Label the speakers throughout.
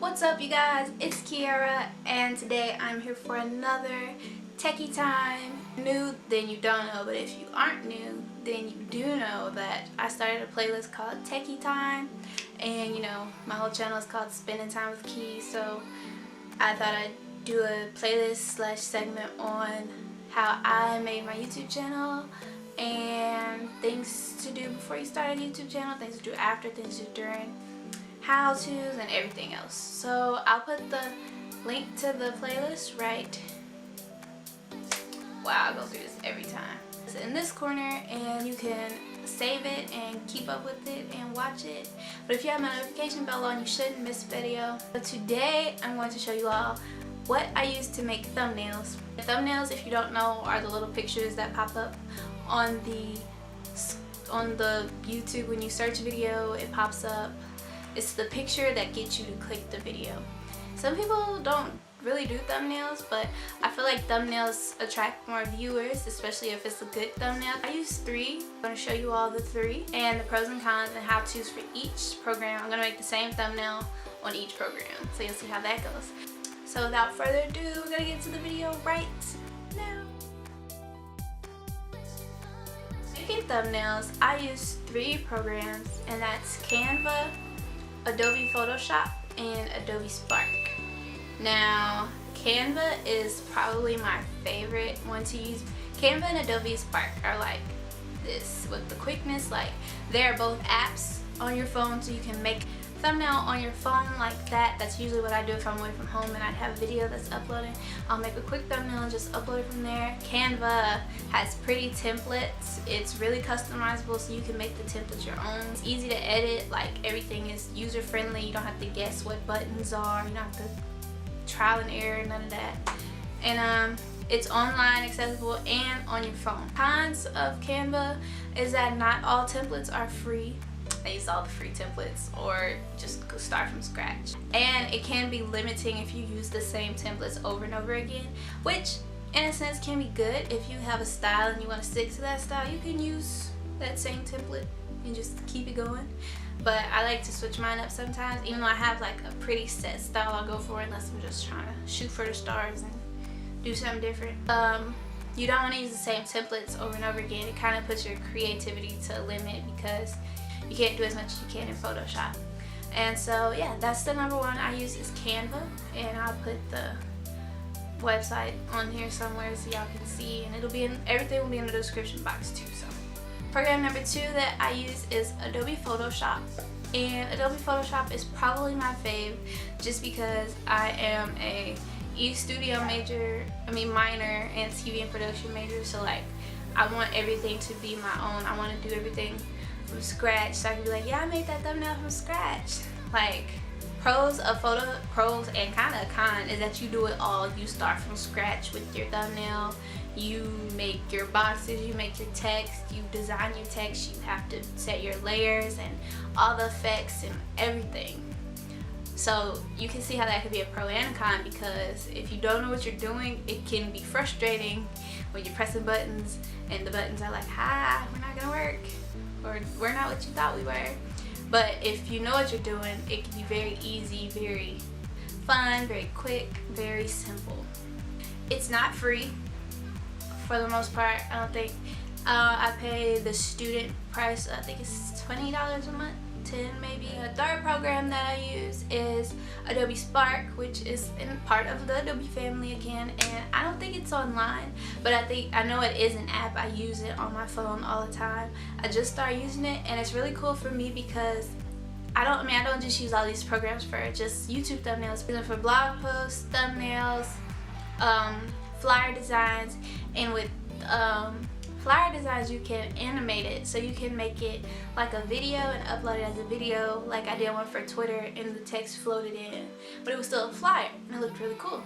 Speaker 1: What's up, you guys? It's Kiara, and today I'm here for another techie time. New, then you don't know, but if you aren't new, then you do know that I started a playlist called Techie Time, and you know, my whole channel is called Spending Time with Key, so I thought I'd do a playlist slash segment on how I made my YouTube channel and things to do before you start a YouTube channel, things to do after, things to do during, how-tos, and everything else. So I'll put the link to the playlist right. Wow, I go through this every time. It's in this corner, and you can save it and keep up with it and watch it. But if you have my notification bell on, you shouldn't miss a video. But today I'm going to show you all what I use to make thumbnails. Thumbnails, if you don't know, are the little pictures that pop up on the YouTube when you search a video. It pops up. It's the picture that gets you to click the video. Some people don't really do thumbnails, but I feel like thumbnails attract more viewers, especially if it's a good thumbnail. I use 3. I'm going to show you all the 3 and the pros and cons and how-tos for each program. I'm going to make the same thumbnail on each program, so you'll see how that goes. So without further ado, we're going to get to the video right now. Making thumbnails, I use 3 programs, and that's Canva, Adobe Photoshop, and Adobe Spark. Now, Canva is probably my favorite one to use. Canva and Adobe Spark are like this with the quickness. Like, they're both apps on your phone, so you can make thumbnail on your phone like that. That's usually what I do if I'm away from home and I have a video that's uploading. I'll make a quick thumbnail and just upload it from there. Canva has pretty templates. It's really customizable, so you can make the templates your own. It's easy to edit. Like, everything is user friendly. You don't have to guess what buttons are. You don't have to trial and error, none of that. And it's online accessible and on your phone. Cons of Canva is that not all templates are free. I use all the free templates, or just go start from scratch. And it can be limiting if you use the same templates over and over again, which in a sense can be good. If you have a style and you want to stick to that style, you can use that same template and just keep it going. But I like to switch mine up sometimes. Even though I have like a pretty set style, I'll go for it unless I'm just trying to shoot for the stars and do something different. You don't want to use the same templates over and over again. It kind of puts your creativity to a limit because you can't do as much as you can in Photoshop. And so yeah, that's the number one I use is Canva, and I'll put the website on here somewhere so y'all can see, and it'll be in, everything will be in the description box too. So program number 2 that I use is Adobe Photoshop, and Adobe Photoshop is probably my fave just because I am a studio minor and TV and production major, so like I want everything to be my own. I want to do everything from scratch, so I can be like, yeah, I made that thumbnail from scratch. Like, pros and kind of a con is that you do it all. You start from scratch with your thumbnail. You make your boxes, you make your text, you design your text, you have to set your layers and all the effects and everything. So you can see how that could be a pro and a con, because if you don't know what you're doing, it can be frustrating when you're pressing buttons and the buttons are like, hi, we're not gonna work, or we're not what you thought we were. But if you know what you're doing, it can be very easy, very fun, very quick, very simple. It's not free for the most part, I don't think. I pay the student price. I think it's $20 a month, 10 maybe. The third program that I use is Adobe Spark, which is in part of the Adobe family again, and I don't think it's online, but I know it is an app. I use it on my phone all the time. I just started using it, and it's really cool for me because I don't just use all these programs for just YouTube thumbnails. I use it for blog posts, thumbnails, flyer designs, and with flyer designs you can animate it, so you can make it like a video and upload it as a video, like I did one for Twitter and the text floated in, but it was still a flyer and it looked really cool.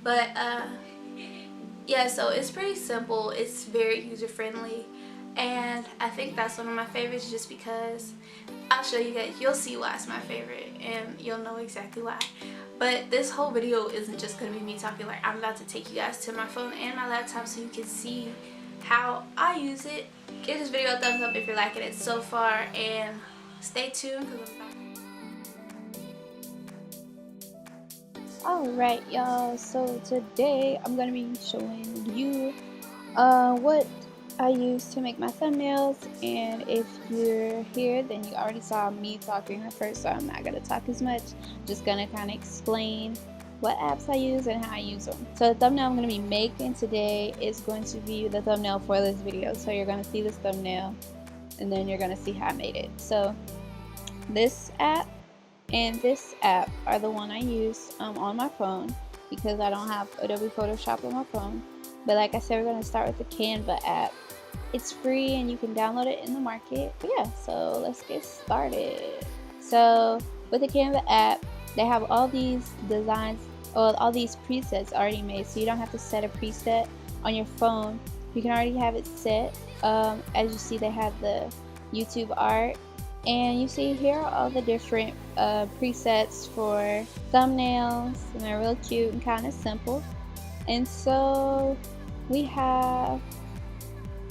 Speaker 1: But yeah, so it's pretty simple, it's very user friendly, and I think that's one of my favorites just because I'll show you guys, you'll see why it's my favorite and you'll know exactly why. But this whole video isn't just going to be me talking. Like, I'm about to take you guys to my phone and my laptop so you can see how I use it. Give this video a thumbs up if you're liking it so far, and stay tuned because I'm about
Speaker 2: Alright y'all, so today I'm going to be showing you what I use to make my thumbnails, and if you're here then you already saw me talking at first, so I'm not going to talk as much. I'm just going to kind of explain what apps I use and how I use them. So the thumbnail I'm going to be making today is going to be the thumbnail for this video. So you're going to see this thumbnail and then you're going to see how I made it. So this app and this app are the one I use on my phone because I don't have Adobe Photoshop on my phone. But like I said, we're going to start with the Canva app. It's free and you can download it in the market. But yeah, so let's get started. So with the Canva app, they have all these designs, or all these presets already made, so you don't have to set a preset on your phone. You can already have it set. As you see, they have the YouTube art. And you see here are all the different presets for thumbnails, and they're real cute and kind of simple. And so we have,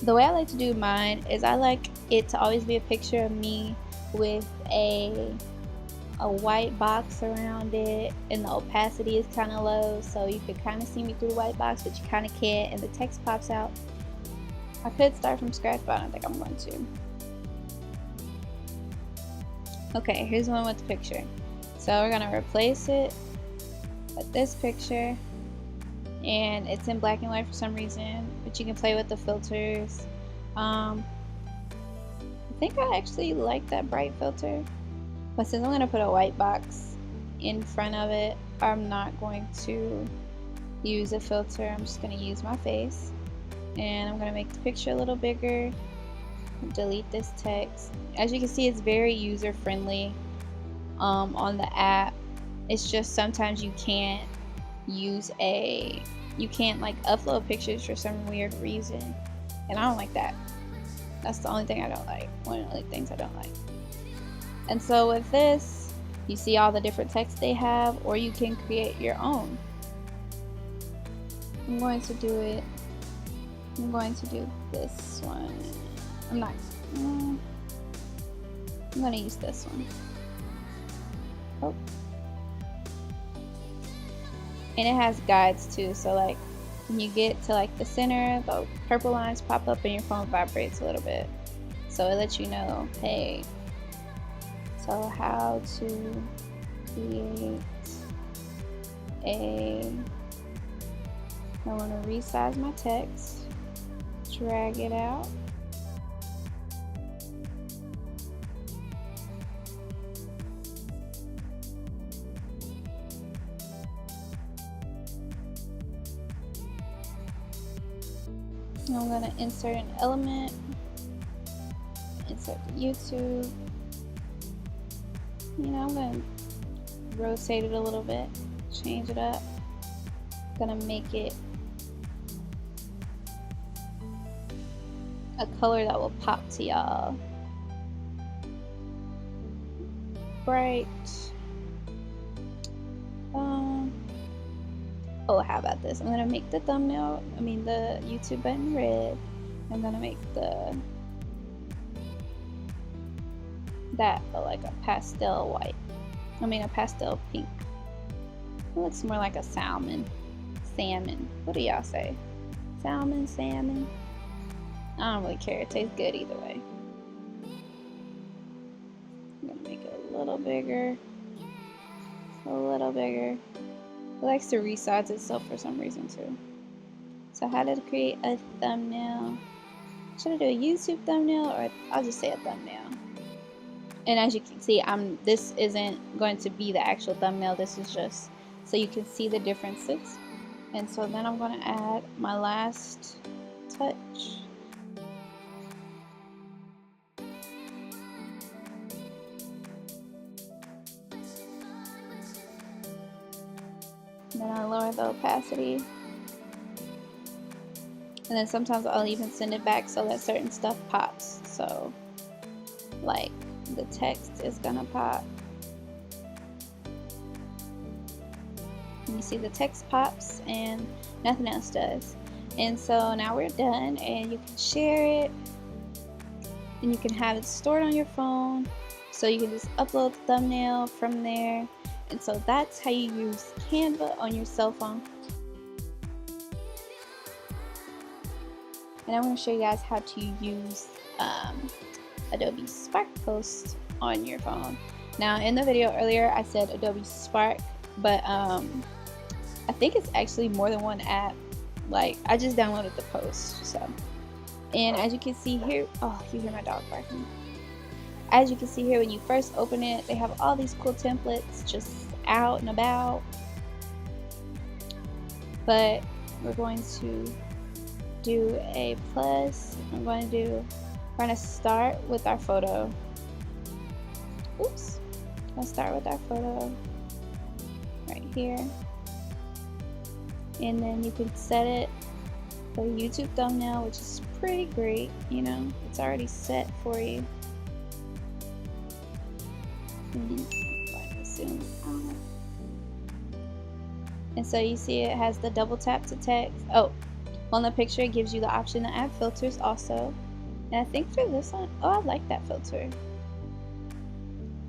Speaker 2: the way I like to do mine is I like it to always be a picture of me with a white box around it, and the opacity is kind of low, so you could kind of see me through the white box, but you kind of can't, and the text pops out. I could start from scratch, but I don't think I'm going to. Okay, here's one with the picture. So we're gonna replace it with this picture, and it's in black and white for some reason, but you can play with the filters. I think I actually like that bright filter, but since I'm gonna put a white box in front of it, I'm not going to use a filter. I'm just gonna use my face, and I'm gonna make the picture a little bigger. Delete this text. As you can see, it's very user friendly on the app. It's just sometimes you can't like upload pictures for some weird reason, and I don't like that. That's the only thing I don't like, one of the only things I don't like. And so with this, you see all the different text they have, or you can create your own. I'm going to do this one. I'm gonna use this one. Oh. And it has guides too, so like when you get to like the center, the purple lines pop up and your phone vibrates a little bit. So it lets you know, hey, so how to create I want to resize my text, drag it out. I'm going to insert an element, insert the YouTube. I'm going to rotate it a little bit, change it up. I'm going to make it a color that will pop to y'all. Bright. Oh, how about this? I'm gonna make the the YouTube button red. I'm gonna make that like a pastel white. A pastel pink. It looks more like a salmon. What do y'all say? Salmon? I don't really care. It tastes good either way. I'm gonna make it a little bigger. It likes to resize itself for some reason too. So how to create a thumbnail? Should I do a YouTube thumbnail, or I'll just say a thumbnail? And as you can see, this isn't going to be the actual thumbnail. This is just so you can see the differences. And so then I'm going to add my last touch. Then I lower the opacity, and then sometimes I'll even send it back so that certain stuff pops. So like the text is gonna pop, and you see the text pops and nothing else does. And so now we're done, and you can share it, and you can have it stored on your phone, so you can just upload the thumbnail from there. And so that's how you use Canva on your cell phone. And I'm going to show you guys how to use Adobe Spark Post on your phone. Now in the video earlier I said Adobe Spark, but I think it's actually more than one app. Like, I just downloaded the Post. So, and as you can see here, oh, you hear my dog barking. As you can see here, when you first open it, they have all these cool templates just out and about. But we're going to do a plus. We're going to start with our photo. Oops. Let's start with our photo right here. And then you can set it for YouTube thumbnail, which is pretty great. You know, it's already set for you. Zoom out. And so you see it has the double tap to text. Oh, on the picture it gives you the option to add filters also. And I think for this one, oh, I like that filter.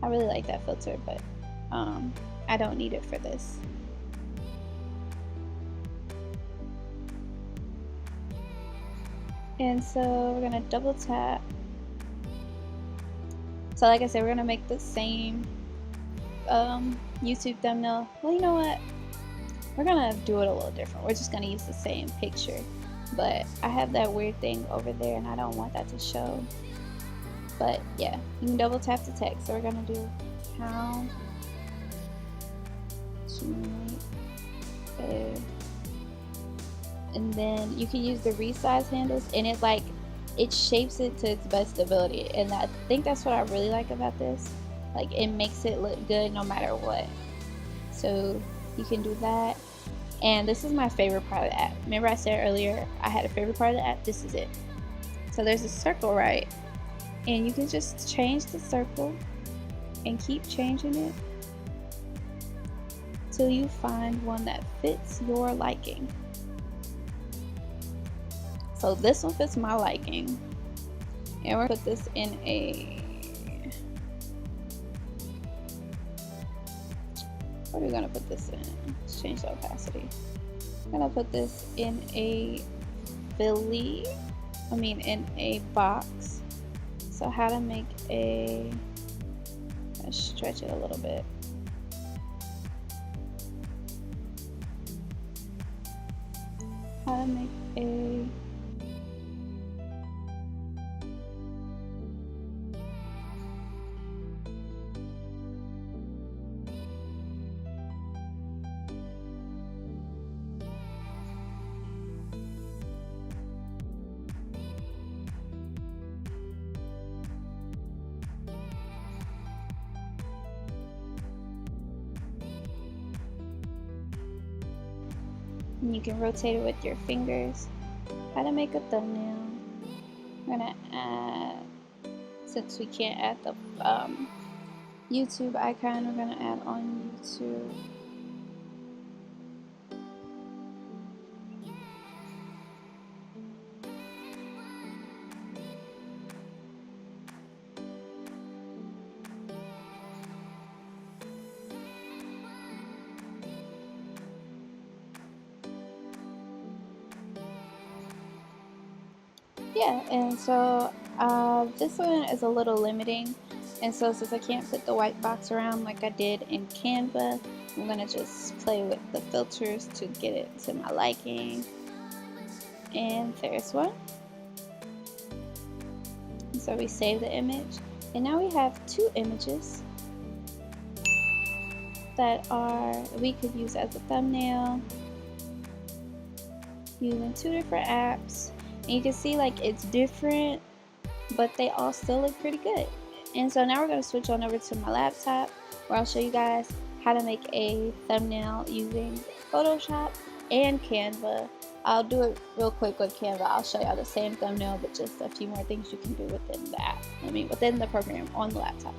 Speaker 2: I really like that filter, but I don't need it for this. And so we're gonna double tap. So like I said, we're gonna make the same YouTube thumbnail. Well, you know what? We're gonna do it a little different. We're just gonna use the same picture. But I have that weird thing over there and I don't want that to show. But yeah, you can double tap to text. So we're gonna do how to make a, and then you can use the resize handles, and it shapes it to its best ability. And I think that's what I really like about this. Like, it makes it look good no matter what. So you can do that. And this is my favorite part of the app. Remember I said earlier I had a favorite part of the app? This is it. So there's a circle, right? And you can just change the circle and keep changing it till you find one that fits your liking. So this one fits my liking. And we're gonna put this in a, what are we gonna put this in? Let's change the opacity. I'm gonna put this in a in a box. So how to make let's stretch it a little bit. How to make a and you can rotate it with your fingers. How to make a thumbnail. We're gonna add, since we can't add the YouTube icon, we're gonna add on YouTube. Yeah, and so this one is a little limiting, and so since I can't put the white box around like I did in Canva, I'm gonna just play with the filters to get it to my liking. And there's one. And so we save the image, and now we have two images that we could use as a thumbnail using two different apps. And you can see like it's different, but they all still look pretty good. And so now we're going to switch on over to my laptop, where I'll show you guys how to make a thumbnail using Photoshop and Canva. I'll do it real quick with Canva. I'll show y'all the same thumbnail, but just a few more things you can do within the app. Within the program on the laptop.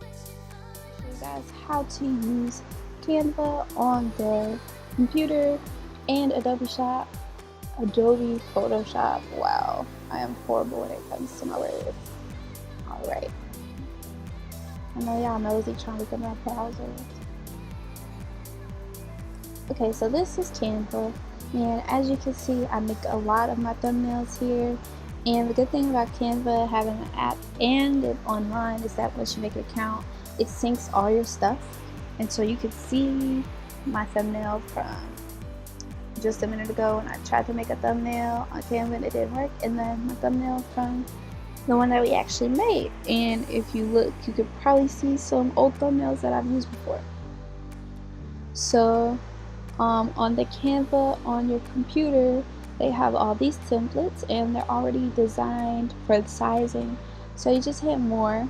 Speaker 2: Show you guys how to use Canva on the computer and Adobe Photoshop. Wow, I am horrible when it comes to my words. Alright. I know y'all nosy trying to look at my browser. Okay, so this is Canva, and as you can see, I make a lot of my thumbnails here. And the good thing about Canva having an app and it online is that once you make an account, it syncs all your stuff, and so you can see my thumbnail from just a minute ago when I tried to make a thumbnail on Canva and it didn't work, and then my thumbnail from the one that we actually made. And if you look, you could probably see some old thumbnails that I've used before. So on the Canva on your computer, they have all these templates and they're already designed for the sizing. So you just hit more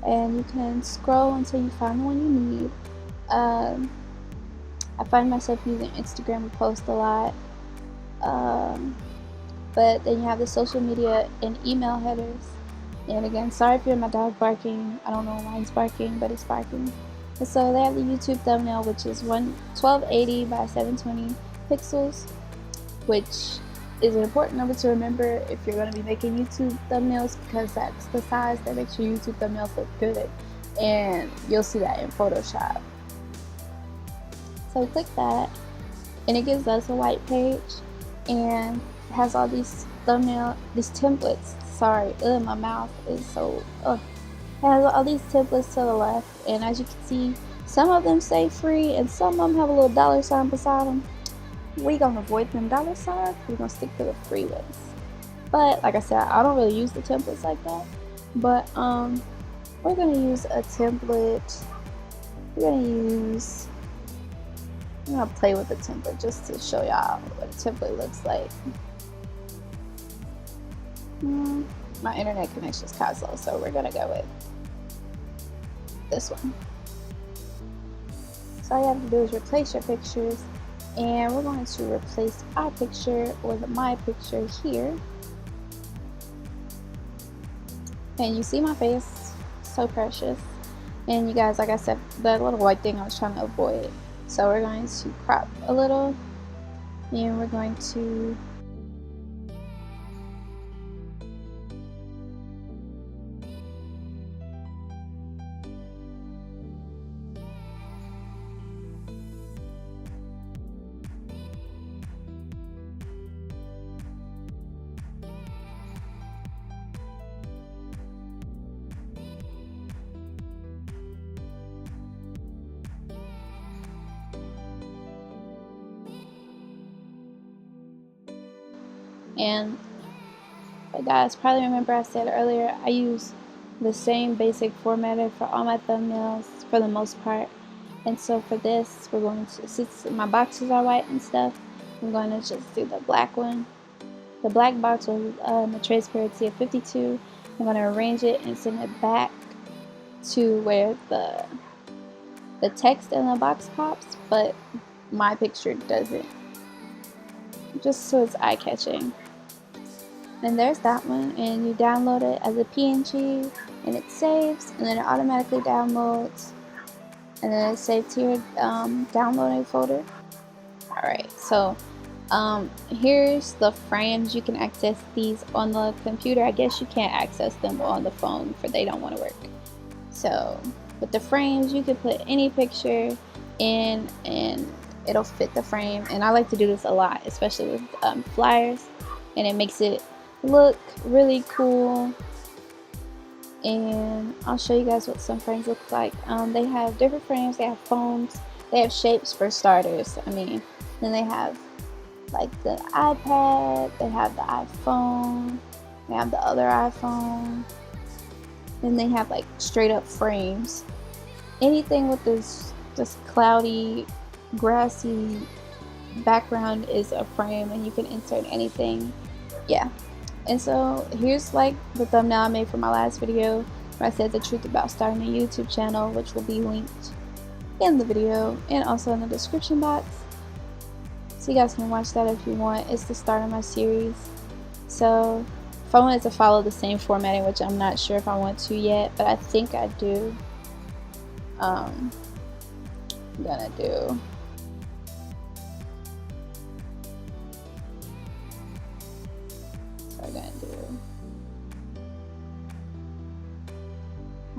Speaker 2: and you can scroll until you find the one you need. I find myself using Instagram to post a lot. But then you have the social media and email headers. And again, sorry if you're my dog barking. I don't know why he's barking, but it's barking. And so they have the YouTube thumbnail, which is 1280 by 720 pixels, which is an important number to remember if you're going to be making YouTube thumbnails, because that's the size that makes your YouTube thumbnails look good. And you'll see that in Photoshop. So click that, and it gives us a white page, and it has all these templates. Sorry, my mouth is so, It has all these templates to the left, and as you can see, some of them say free, and some of them have a little dollar sign beside them. We're gonna avoid them dollar signs. We're gonna stick to the free ones. But like I said, I don't really use the templates like that. But we're gonna use a template. I'm gonna play with the template just to show y'all what a template looks like. My internet connection is kind of slow, so we're gonna go with this one. So all you have to do is replace your pictures, and we're going to replace our picture with my picture here. And you see my face, so precious. And you guys, like I said, that little white thing I was trying to avoid. So we're going to crop a little, and we're going to but guys, probably remember I said earlier, I use the same basic formatting for all my thumbnails for the most part. And so for this, we're going to, since my boxes are white and stuff, I'm going to just do the black one. The black box with the transparency of 52. I'm going to arrange it and send it back to where the text in the box pops, but my picture doesn't. Just so it's eye-catching. And there's that one, and you download it as a PNG, and it saves, and then it automatically downloads, and then it's saved to your downloading folder. Alright, so here's the frames. You can access these on the computer. I guess you can't access them on the phone, for they don't want to work. So with the frames, you can put any picture in and it'll fit the frame. And I like to do this a lot, especially with flyers, and it makes it look really cool. And I'll show you guys what some frames look like. They have different frames. They have foams, they have shapes for starters. I mean, then they have like the iPad, they have the iPhone, they have the other iPhone, then they have like straight up frames. Anything with this cloudy, grassy background is a frame, and you can insert anything. Yeah. And so here's like the thumbnail I made for my last video where I said the truth about starting a YouTube channel, which will be linked in the video and also in the description box, so you guys can watch that if you want. It's the start of my series. So if I wanted to follow the same formatting, which I'm not sure if I want to yet, but I think I do, I'm gonna do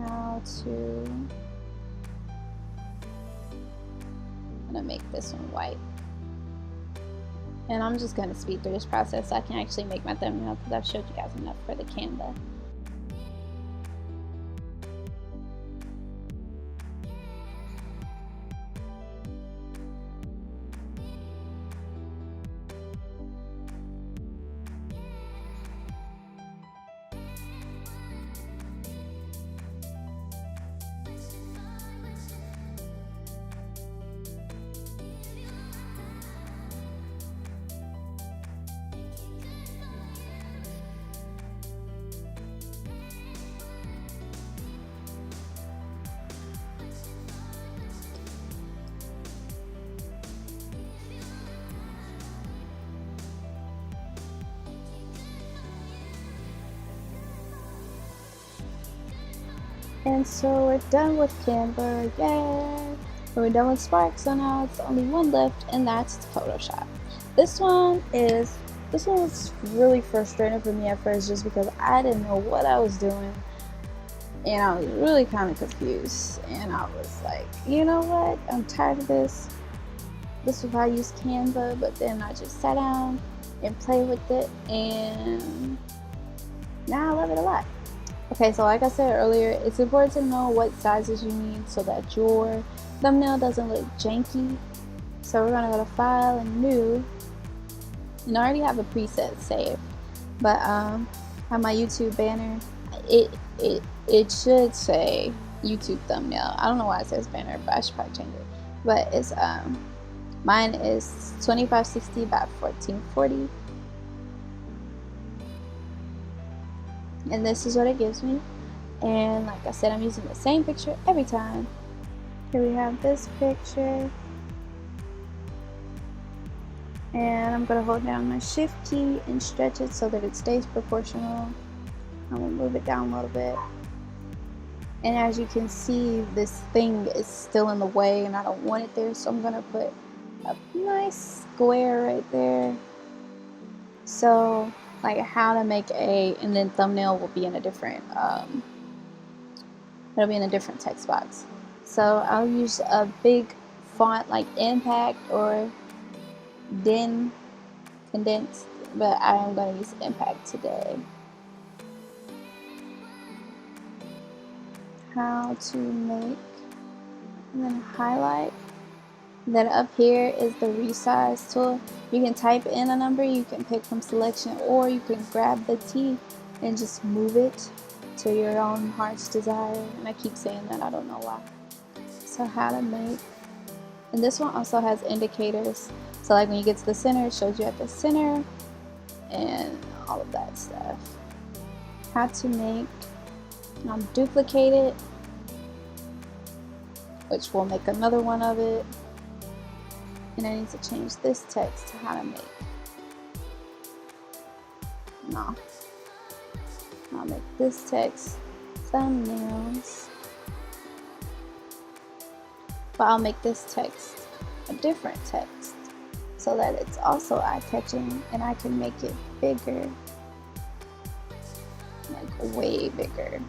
Speaker 2: how to, I'm gonna make this one white. And I'm just gonna speed through this process so I can actually make my thumbnail because I've showed you guys enough for the Canva. And so we're done with Canva, yay! We're done with Spark, so now it's only one left, and that's Photoshop. This one was really frustrating for me at first just because I didn't know what I was doing. And I was really kind of confused. And I was like, you know what? I'm tired of this. This is why I use Canva, but then I just sat down and played with it, and now I love it a lot. Okay, so like I said earlier, it's important to know what sizes you need so that your thumbnail doesn't look janky. So we're gonna go to File and New, and I already have a preset saved, but on my YouTube banner, it should say YouTube thumbnail. I don't know why it says banner, but I should probably change it. But it's mine is 2560 by 1440. And this is what it gives me. And like I said, I'm using the same picture every time. Here we have this picture. And I'm going to hold down my shift key and stretch it so that it stays proportional. I'm going to move it down a little bit. And as you can see, this thing is still in the way and I don't want it there. So I'm going to put a nice square right there. So like how to make and then thumbnail will be in a different, it'll be in a different text box. So I'll use a big font like Impact or Den Condensed, but I am going to use Impact today. How to make, and then highlight. Then up here is the resize tool. You can type in a number, you can pick from selection, or you can grab the T and just move it to your own heart's desire. And I keep saying that, I don't know why. So how to make, and this one also has indicators. So like when you get to the center, it shows you at the center and all of that stuff. How to make, duplicate it, which will make another one of it. And I need to change this text to how to make. No. I'll make this text thumbnails. But I'll make this text a different text so that it's also eye-catching and I can make it bigger. Like way bigger.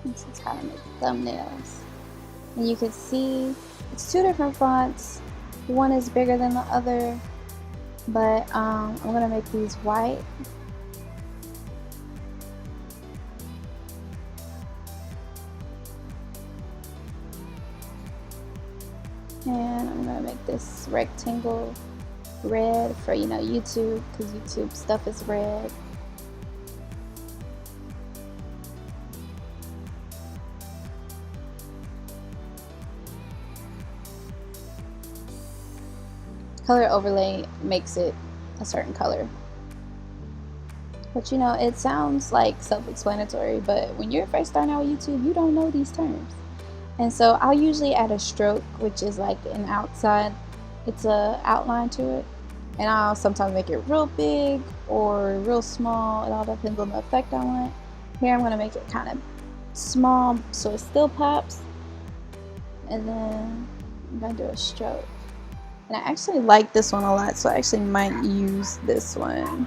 Speaker 2: This is how to make thumbnails. And you can see it's two different fonts. One is bigger than the other, but I'm gonna make these white. And I'm gonna make this rectangle red for, YouTube, because YouTube stuff is red. Color overlay makes it a certain color. But it sounds like self-explanatory, but when you're first starting out with YouTube, you don't know these terms. And so I'll usually add a stroke, which is like an outside, it's a outline to it. And I'll sometimes make it real big or real small. It all depends on the effect I want. Here I'm gonna make it kind of small so it still pops. And then I'm gonna do a stroke. And I actually like this one a lot, so I actually might use this one.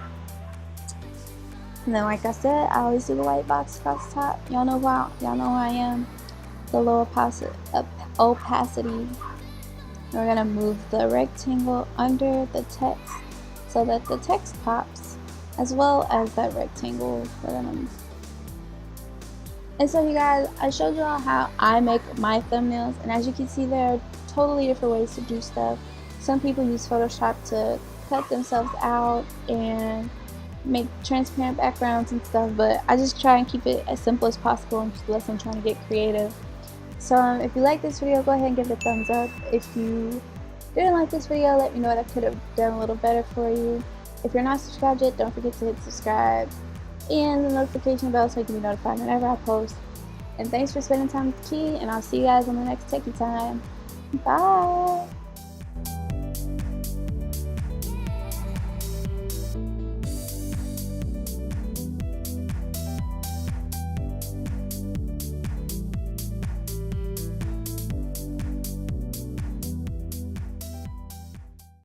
Speaker 2: And then, like I said, I always do the white box across the top. Y'all know who I am. The low opacity. We're gonna move the rectangle under the text so that the text pops, as well as that rectangle. And so, you guys, I showed you all how I make my thumbnails, and as you can see, there are totally different ways to do stuff. Some people use Photoshop to cut themselves out and make transparent backgrounds and stuff, but I just try and keep it as simple as possible unless I'm trying to get creative. So if you like this video, go ahead and give it a thumbs up. If you didn't like this video, let me know what I could have done a little better for you. If you're not subscribed yet, don't forget to hit subscribe and the notification bell so you can be notified whenever I post. And thanks for spending time with Key, and I'll see you guys on the next Techie time. Bye!